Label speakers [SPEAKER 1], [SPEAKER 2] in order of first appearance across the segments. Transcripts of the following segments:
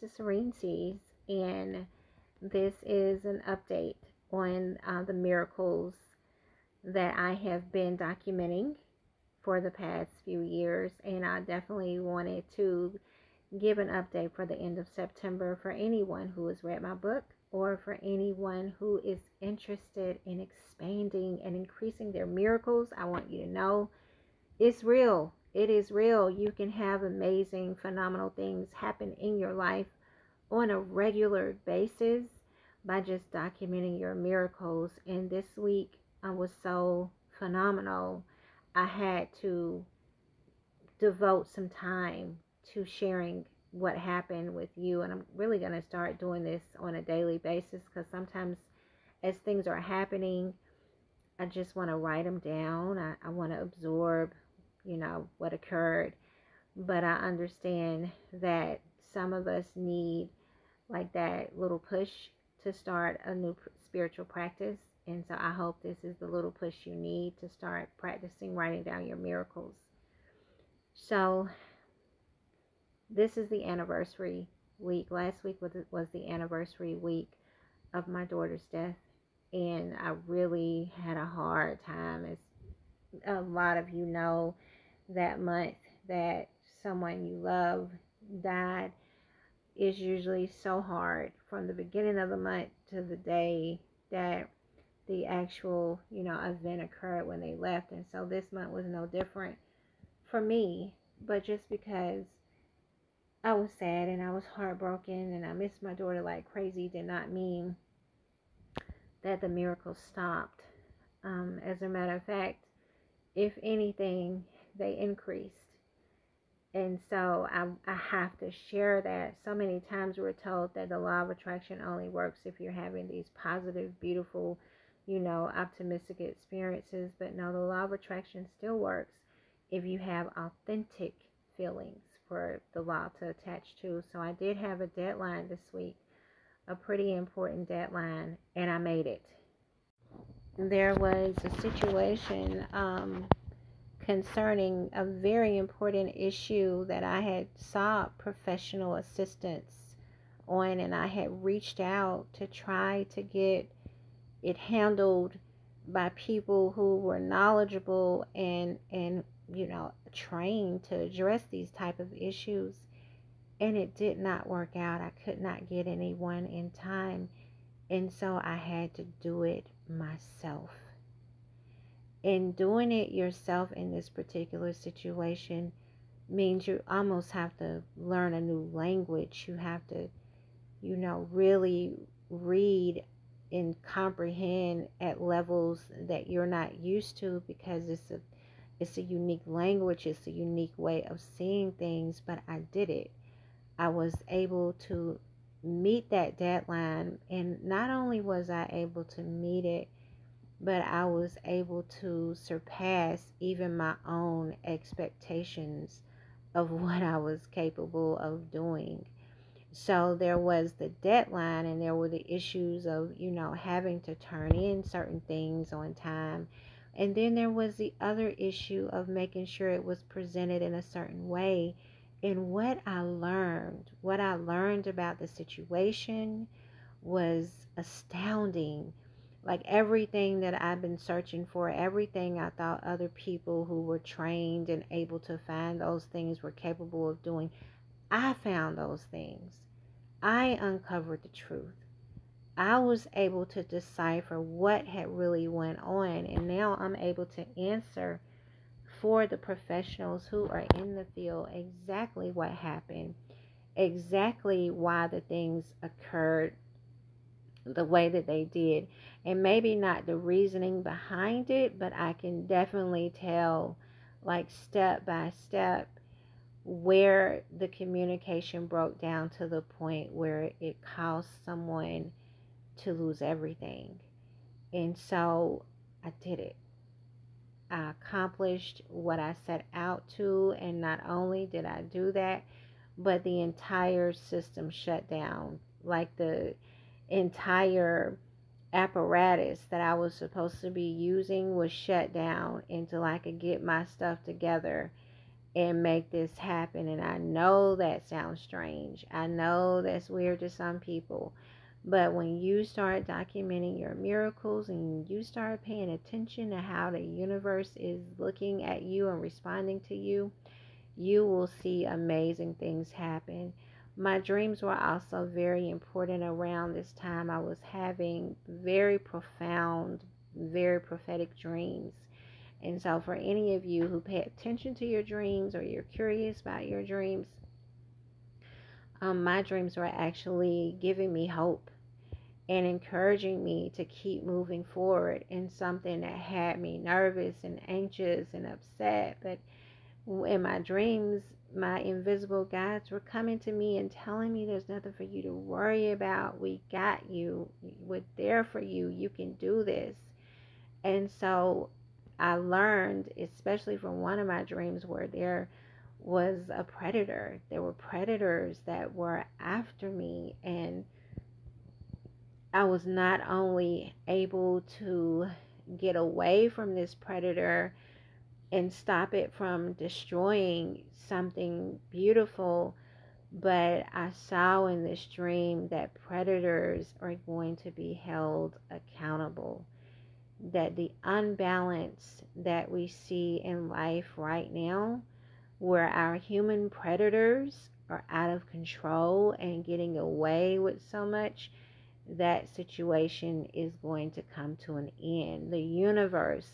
[SPEAKER 1] to Serene Seas, and this is an update on the miracles that I have been documenting for the past few years. And I definitely wanted to give an update for the end of September for anyone who has read my book or for anyone who is interested in expanding and increasing their miracles. I want you to know it's real. It is real. You can have amazing, phenomenal things happen in your life on a regular basis by just documenting your miracles. And this week was so phenomenal. I had to devote some time to sharing what happened with you. And I'm really going to start doing this on a daily basis because sometimes as things are happening, I just want to write them down. I want to absorb, what occurred. But I understand that some of us need like that little push to start a new spiritual practice. And so I hope this is the little push you need to start practicing writing down your miracles. So this is the anniversary week. Last week was the anniversary week of my daughter's death. And I really had a hard time. As a lot of you know, that month that someone you love died is usually so hard from the beginning of the month to the day that the actual, event occurred when they left. And so this month was no different for me, but just because I was sad and I was heartbroken and I missed my daughter like crazy did not mean that the miracle stopped. As a matter of fact, if anything, they increased. And so I have to share that. So many times we're told that the law of attraction only works if you're having these positive, beautiful, optimistic experiences. But no, the law of attraction still works if you have authentic feelings for the law to attach to. So I did have a deadline this week, a pretty important deadline, and I made it. There was a situation concerning a very important issue that I had sought professional assistance on, and I had reached out to try to get it handled by people who were knowledgeable and trained to address these type of issues, and it did not work out. I could not get anyone in time, and so I had to do it myself. And doing it yourself in this particular situation means you almost have to learn a new language. You have to, really read and comprehend at levels that you're not used to, because it's a unique language. It's a unique way of seeing things. But I did it. I was able to meet that deadline, and not only was I able to meet it, but I was able to surpass even my own expectations of what I was capable of doing. So there was the deadline, and there were the issues of, having to turn in certain things on time. And then there was the other issue of making sure it was presented in a certain way. And what I learned about the situation was astounding. Like everything that I've been searching for, everything I thought other people who were trained and able to find those things were capable of doing, I found those things. I uncovered the truth. I was able to decipher what had really went on, and now I'm able to answer for the professionals who are in the field exactly what happened, exactly why the things occurred the way that they did, and maybe not the reasoning behind it, but I can definitely tell, like, step by step, where the communication broke down to the point where it caused someone to lose everything. And so I did it. I accomplished what I set out to, and not only did I do that, but the entire system shut down. Like the entire apparatus that I was supposed to be using was shut down until I could get my stuff together. and make this happen. And I know that sounds strange. I know that's weird to some people. But when you start documenting your miracles and you start paying attention to how the universe is looking at you and responding to you, you will see amazing things happen. My dreams were also very important around this time. I was having very profound, very prophetic dreams. And so, for any of you who pay attention to your dreams or you're curious about your dreams, my dreams were actually giving me hope and encouraging me to keep moving forward in something that had me nervous and anxious and upset. But in my dreams, my invisible guides were coming to me and telling me there's nothing for you to worry about. We got you. We're there for you. You can do this. And so I learned, especially from one of my dreams where there was a predator. There were predators that were after me, and I was not only able to get away from this predator and stop it from destroying something beautiful, but I saw in this dream that predators are going to be held accountable. That the unbalance that we see in life right now, where our human predators are out of control and getting away with so much, that situation is going to come to an end. The universe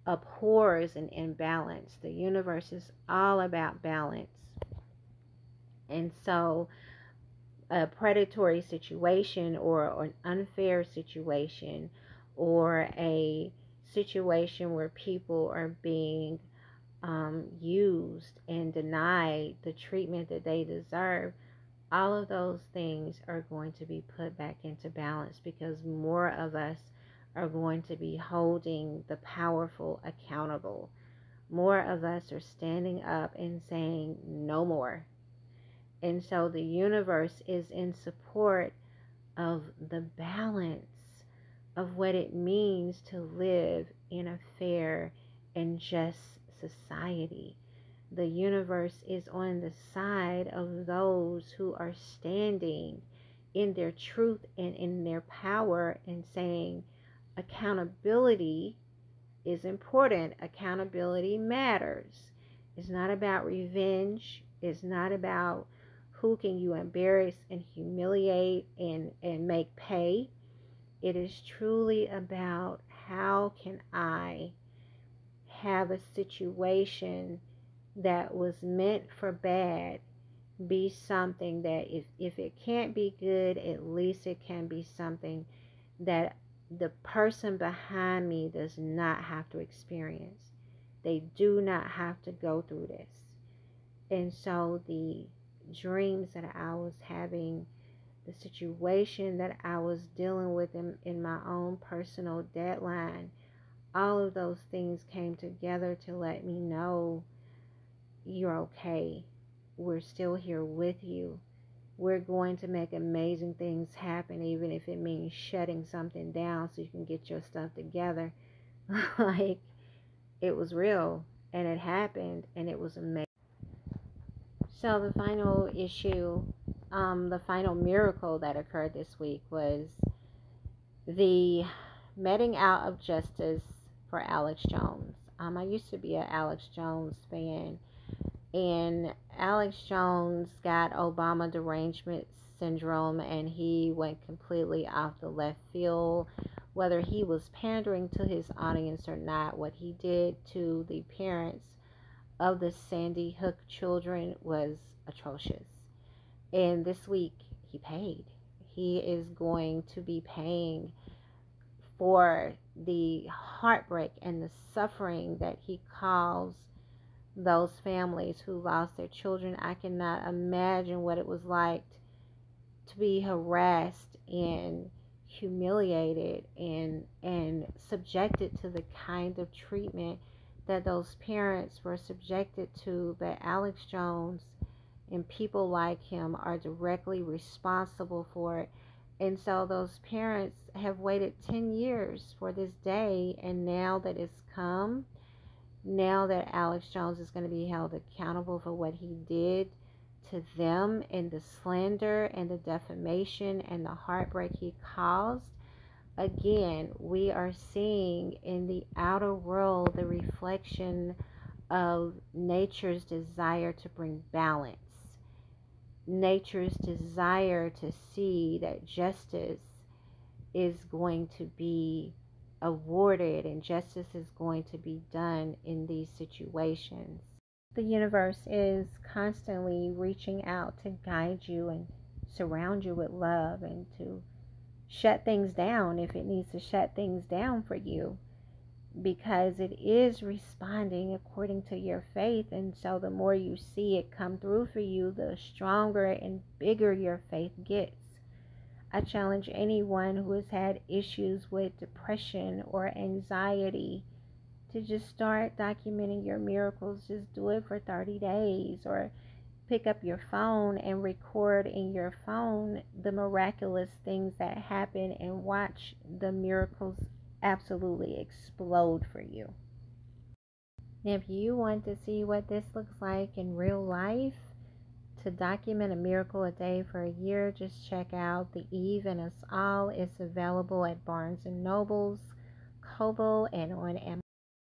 [SPEAKER 1] abhors an imbalance. The universe is all about balance. And so a predatory situation or an unfair situation or a situation where people are being used and denied the treatment that they deserve, all of those things are going to be put back into balance because more of us are going to be holding the powerful accountable. More of us are standing up and saying no more. And so the universe is in support of the balance of what it means to live in a fair and just society. The universe is on the side of those who are standing in their truth and in their power and saying accountability is important. Accountability matters. It's not about revenge. It's not about who can you embarrass and humiliate and make pay. It is truly about how can I have a situation that was meant for bad be something that if it can't be good, at least it can be something that the person behind me does not have to experience. They do not have to go through this. And so the dreams that I was having, the situation that I was dealing with in my own personal deadline, all of those things came together to let me know you're okay. We're still here with you. We're going to make amazing things happen, even if it means shutting something down so you can get your stuff together. Like, it was real, and it happened, and it was amazing. So the final issue, the final miracle that occurred this week was the meting out of justice for Alex Jones. I used to be an Alex Jones fan, and Alex Jones got Obama derangement syndrome, and he went completely off the left field. Whether he was pandering to his audience or not, what he did to the parents of the Sandy Hook children was atrocious. And this week, he paid. He is going to be paying for the heartbreak and the suffering that he caused those families who lost their children. I cannot imagine what it was like to be harassed and humiliated and subjected to the kind of treatment that those parents were subjected to. But Alex Jones and people like him are directly responsible for it. And so those parents have waited 10 years for this day, and now that it's come, now that Alex Jones is going to be held accountable for what he did to them, and the slander and the defamation and the heartbreak he caused, again, we are seeing in the outer world the reflection of nature's desire to bring balance, nature's desire to see that justice is going to be awarded and justice is going to be done in these situations. The universe is constantly reaching out to guide you and surround you with love, and to shut things down if it needs to shut things down for you, because it is responding according to your faith. And so the more you see it come through for you, the stronger and bigger your faith gets. I challenge anyone who has had issues with depression or anxiety to just start documenting your miracles. Just do it for 30 days, or pick up your phone and record in your phone the miraculous things that happen, and watch the miracles absolutely explode for you. Now, if you want to see what this looks like in real life, to document a miracle a day for a year, just check out The Eve in Us All. It's available at Barnes & Nobles, Kobo, and on Amazon.